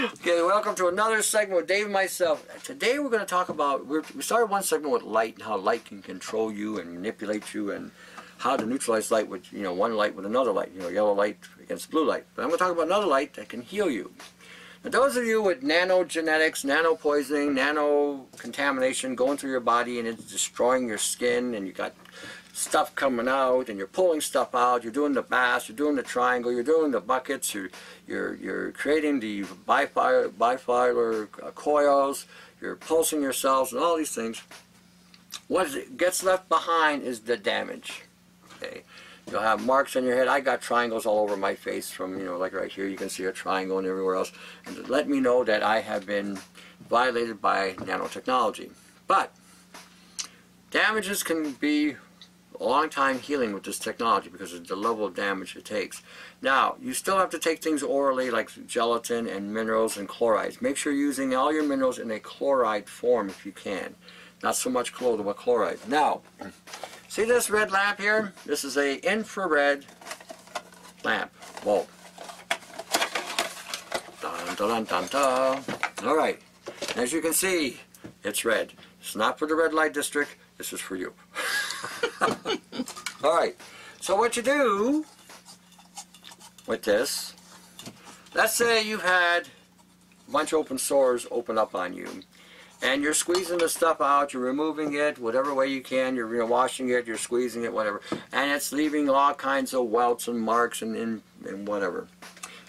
Okay, welcome to another segment with Dave and myself. Today we're going to talk about, we started one segment with light and how light can control you and manipulate you and how to neutralize light with, one light with another light, yellow light against blue light. But I'm going to talk about another light that can heal you. Now, those of you with nanogenetics, nano poisoning, nano contamination going through your body and it's destroying your skin and you got stuff coming out and you're pulling stuff out, you're doing the baths, you're doing the triangle, you're doing the buckets, you're creating the bifilar coils, you're pulsing yourselves and all these things. What gets left behind is the damage. Okay, you'll have marks on your head. I got triangles all over my face from, like right here, you can see a triangle and everywhere else. And to let me know that I have been violated by nanotechnology. But damages can be a long time healing with this technology because of the level of damage it takes. Now, you still have to take things orally like gelatin and minerals and chlorides. Make sure you're using all your minerals in a chloride form if you can. Not so much colloidal, but chloride. Now, see this red lamp here? This is a infrared lamp bulb. Dun, dun, dun, dun, dun. All right. As you can see, it's red. It's not for the red light district. This is for you. Alright, so what you do with this, let's say you've had a bunch of open sores open up on you and you're squeezing the stuff out, you're removing it whatever way you can, you're washing it, you're squeezing it, whatever, and it's leaving all kinds of welts and marks and whatever.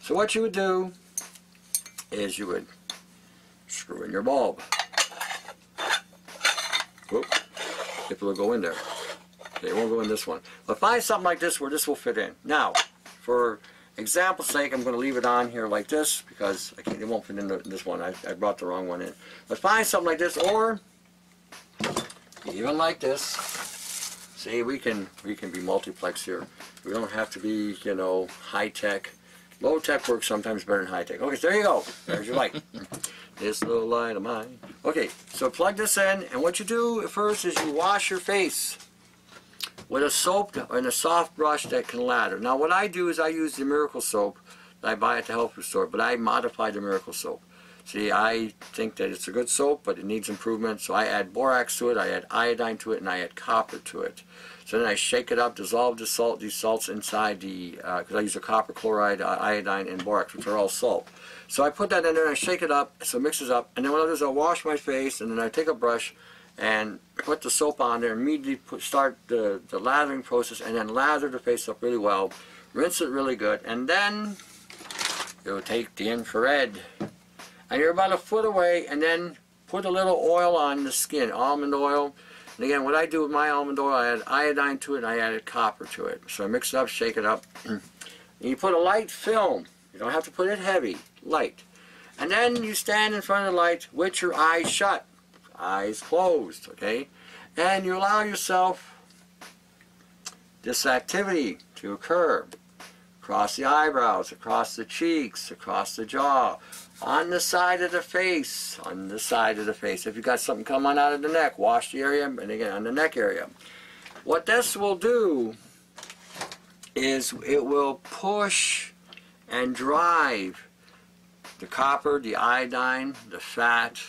So what you would do is you would screw in your bulb. Whoop. It will go in there. It won't go in this one. But find something like this where this will fit in. Now, for example's sake, I'm going to leave it on here like this because it won't fit in this one. I brought the wrong one in. But find something like this, or even like this. See, we can be multiplex here. We don't have to be, high tech. Low tech works sometimes better than high tech. Okay, so there you go. There's your light. This little light of mine. Okay, so plug this in, and what you do first is you wash your face with a soap and a soft brush that can lather. Now what I do is I use the Miracle soap that I buy at the health food store, but I modify the Miracle soap. See, I think that it's a good soap, but it needs improvement, so I add borax to it, I add iodine to it, and I add copper to it. So then I shake it up, dissolve the salt, these salts inside the, because I use a copper, chloride, iodine, and borax, which are all salt. So I put that in there and I shake it up, so it mixes up, and then what I do is I'll wash my face, and then I take a brush and put the soap on there, immediately start the lathering process, and then lather the face up really well, rinse it really good, and then you'll take the infrared, and you're about a foot away, and then put a little oil on the skin, almond oil. And again, what I do with my almond oil, I add iodine to it, and I added copper to it. So I mix it up, shake it up, and you put a light film. You don't have to put it heavy, light. And then you stand in front of the light with your eyes shut, eyes closed, okay? And you allow yourself this activity to occur across the eyebrows, across the cheeks, across the jaw, on the side of the face, on the side of the face. If you've got something coming out of the neck, wash the area, and again, on the neck area. What this will do is it will push and drive the copper, the iodine, the fat,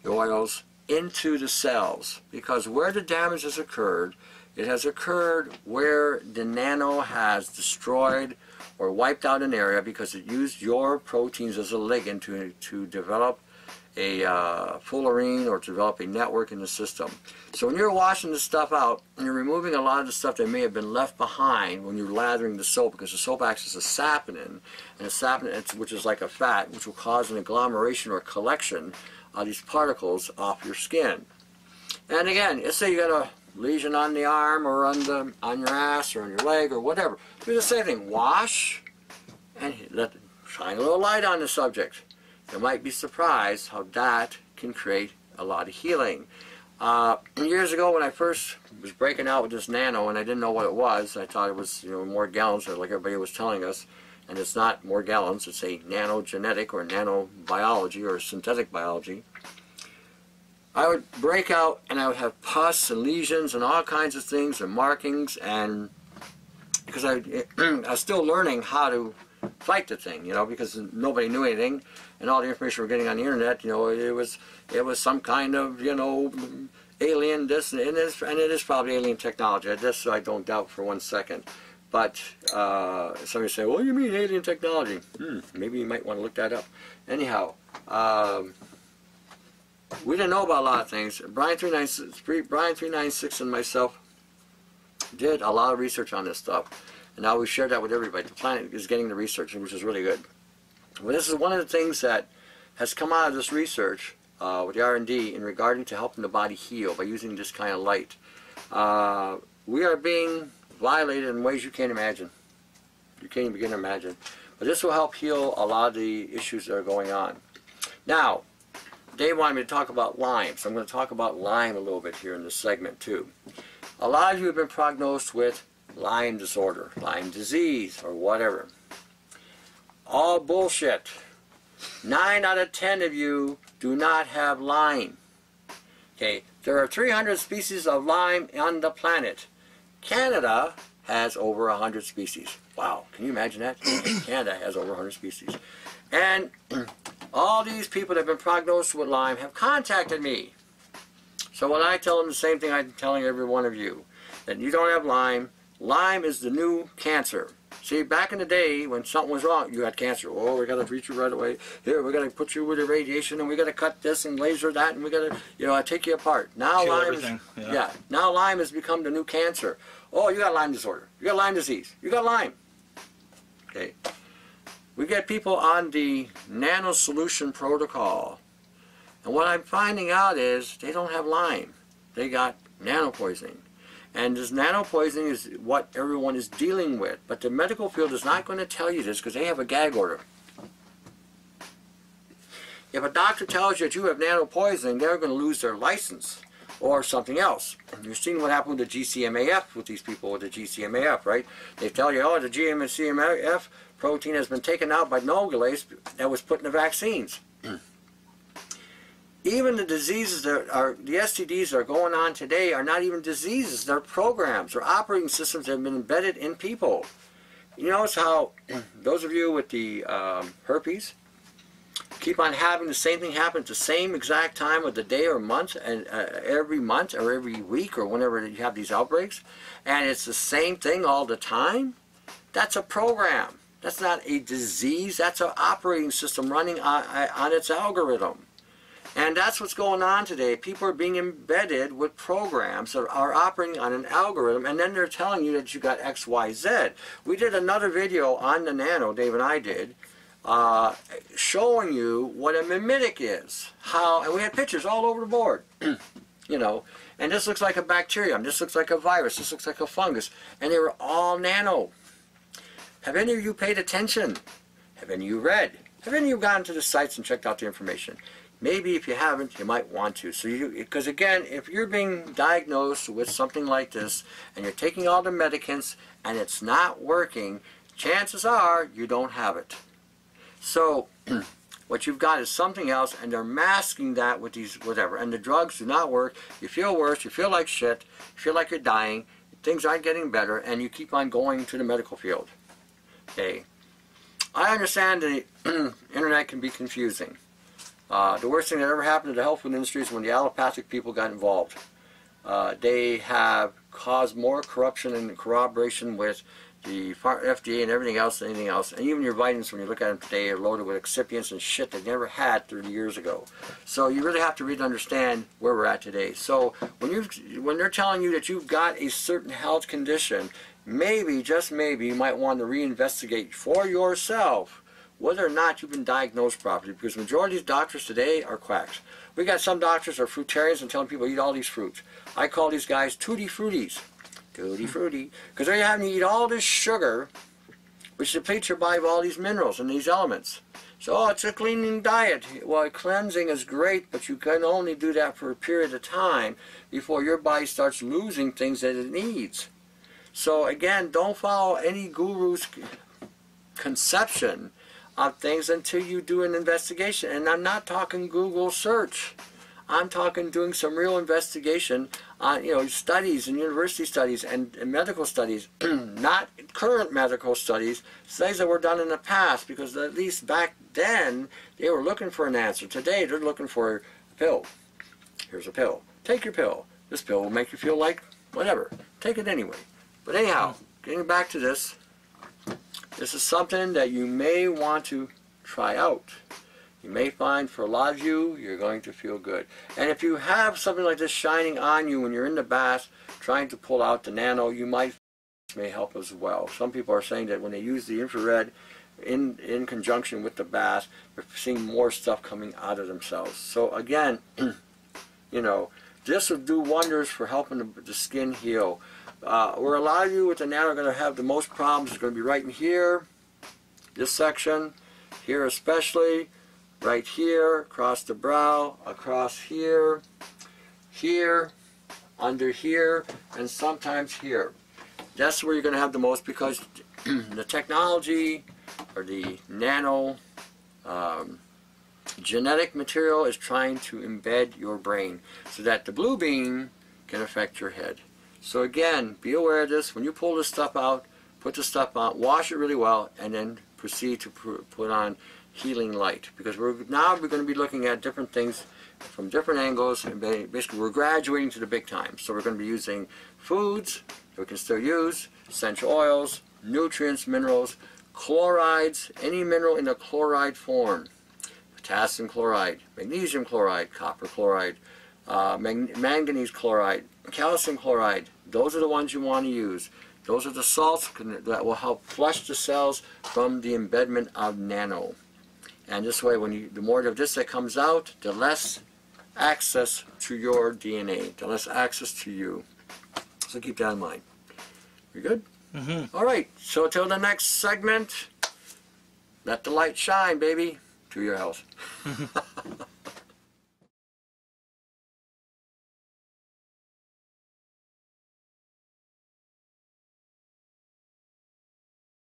the oils into the cells, because where the damage has occurred, it has occurred where the nano has destroyed or wiped out an area because it used your proteins as a ligand to develop a fullerene or to develop a network in the system. So when you're washing this stuff out, and you're removing a lot of the stuff that may have been left behind when you're lathering the soap, because the soap acts as a saponin, and a saponin, which is like a fat, which will cause an agglomeration or collection of these particles off your skin. And again, let's say you got a lesion on the arm or on your ass or on your leg or whatever. Do the same thing. Wash and shine a little light on the subject. You might be surprised how that can create a lot of healing. Years ago when I first was breaking out with this nano and I didn't know what it was, I thought it was more gallons like everybody was telling us, and it's not more gallons, it's a nanogenetic or nanobiology or synthetic biology. I would break out and I would have pus and lesions and all kinds of things and markings, and because I was still learning how to fight the thing, you know, because nobody knew anything, and all the information we're getting on the internet, you know, it was some kind of, you know, alien this, and it is probably alien technology. This I don't doubt for 1 second. But somebody say, well, you mean alien technology? Maybe you might want to look that up. Anyhow, we didn't know about a lot of things. Brian 396 and myself did a lot of research on this stuff, and now we share that with everybody. The planet is getting the research, which is really good. Well, this is one of the things that has come out of this research with the R&D in regarding to helping the body heal by using this kind of light. We are being violated in ways you can't imagine. You can't even begin to imagine. But this will help heal a lot of the issues that are going on. Now, Dave wanted me to talk about Lyme, so I'm going to talk about Lyme a little bit here in this segment too. A lot of you have been prognosed with Lyme disorder, Lyme disease, or whatever. All bullshit. 9 out of 10 of you do not have Lyme. Okay, there are 300 species of Lyme on the planet. Canada has over 100 species. Wow, can you imagine that? Canada has over 100 species. And all these people that have been prognosed with Lyme have contacted me. So when I tell them the same thing I'm telling every one of you, that you don't have Lyme, Lyme is the new cancer. See, back in the day when something was wrong, you had cancer. Oh, we got to treat you right away. Here, we got to put you with the radiation, and we got to cut this and laser that, and we got to, you know, take you apart. Now Lyme, now Lyme has become the new cancer. Oh, you got Lyme disorder. You got Lyme disease. You got Lyme. Okay. We get people on the nano solution protocol, and what I'm finding out is they don't have Lyme. They got nano poisoning. And this nano poisoning is what everyone is dealing with. But the medical field is not going to tell you this because they have a gag order. If a doctor tells you that you have nano poisoning, they're going to lose their license or something else. And you've seen what happened with the GCMAF with these people with the GCMAF, right? They tell you, oh, the GCMAF protein has been taken out by nogulase that was put in the vaccines. Even the diseases that are, the STDs that are going on today are not even diseases, they're programs, they're operating systems that have been embedded in people. You notice how those of you with the herpes keep on having the same thing happen at the same exact time of the day or month, and every month or every week or whenever you have these outbreaks, and it's the same thing all the time? That's a program. That's not a disease, that's an operating system running on its algorithm. And that's what's going on today. People are being embedded with programs that are operating on an algorithm, and then they're telling you that you got X, Y, Z. We did another video on the nano, Dave and I did, showing you what a mimetic is. How, and we had pictures all over the board. You know, and this looks like a bacterium, this looks like a virus, this looks like a fungus, and they were all nano. Have any of you paid attention? Have any of you read? Have any of you gone to the sites and checked out the information? Maybe if you haven't, you might want to. So because again, if you're being diagnosed with something like this, and you're taking all the medicaments, and it's not working, chances are you don't have it. So what you've got is something else, and they're masking that with these whatever. And the drugs do not work. You feel worse. You feel like shit. You feel like you're dying. Things aren't getting better, and you keep on going to the medical field. Okay. I understand the internet can be confusing. The worst thing that ever happened to the health food industry is when the allopathic people got involved. They have caused more corruption and corroboration with the FDA and everything else than anything else. And even your vitamins, when you look at them today, are loaded with excipients and shit they never had 30 years ago. So you really have to really understand where we're at today. So when they're telling you that you've got a certain health condition, maybe, just maybe, you might want to reinvestigate for yourself whether or not you've been diagnosed properly, because the majority of these doctors today are quacks. We got some doctors that are fruitarians and telling people eat all these fruits. I call these guys tutti fruities. Tutti frutti. Because they're having to eat all this sugar, which depletes your body of all these minerals and these elements. So, oh, it's a cleaning diet. Well, cleansing is great, but you can only do that for a period of time before your body starts losing things that it needs. So, again, don't follow any guru's conception of things until you do an investigation. And I'm not talking Google search. I'm talking doing some real investigation on, you know, studies and university studies and medical studies, not current medical studies, studies that were done in the past, because at least back then they were looking for an answer. Today they're looking for a pill. Here's a pill. Take your pill. This pill will make you feel like whatever. Take it anyway. But anyhow, getting back to this, this is something that you may want to try out. You may find for a lot of you, you're going to feel good. And if you have something like this shining on you when you're in the bath, trying to pull out the nano, you might, may help as well. Some people are saying that when they use the infrared in conjunction with the bath, they're seeing more stuff coming out of themselves. So again, you know, this will do wonders for helping the skin heal. Where a lot of you with the nano are going to have the most problems is going to be right in here, this section, here especially, right here, across the brow, across here, here, under here, and sometimes here. That's where you're going to have the most, because the technology or the nano genetic material is trying to embed your brain so that the blue beam can affect your head. So again, be aware of this. When you pull this stuff out, put the stuff on, wash it really well, and then proceed to put on healing light, because we're going to be looking at different things from different angles, and basically we're graduating to the big time. So we're going to be using foods that we can still use, essential oils, nutrients, minerals, chlorides, any mineral in a chloride form, potassium chloride, magnesium chloride, copper chloride, manganese chloride, calcium chloride. Those are the ones you want to use. Those are the salts that will help flush the cells from the embedment of nano. And this way, when the more of this that comes out, the less access to your DNA, the less access to you. So keep that in mind. We good? Mm-hmm. All right. So till the next segment, let the light shine, baby, to your health.